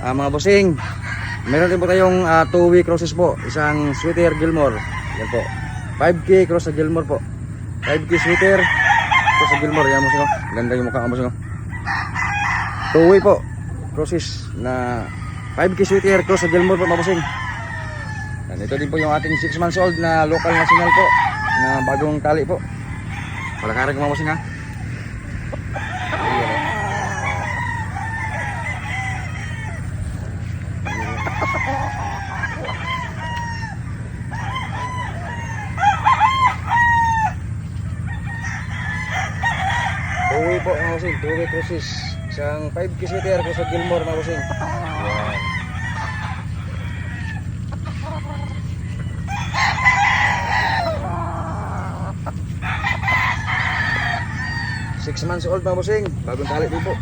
Mga bossing, meron din po tayong 2-way crosses po. Isang sweater Gilmore. Yan po. 5K cross sa Gilmore po. 5K sweater cross sa Gilmore. Yan bossing. Ganda yung mukha bossing. 2-way po crosses na 5K sweater cross sa Gilmore po mga bossing. And ito din po yung ating 6 months old na local national po. Na bagong tali po. Palakarin ko mga bossing ha. Two-way po mga bossing, 2-way crosses. Isang 5K sweater ko sa Gilmore mga bossing. Ayan. Six months old mga bossing, bagong tali din po.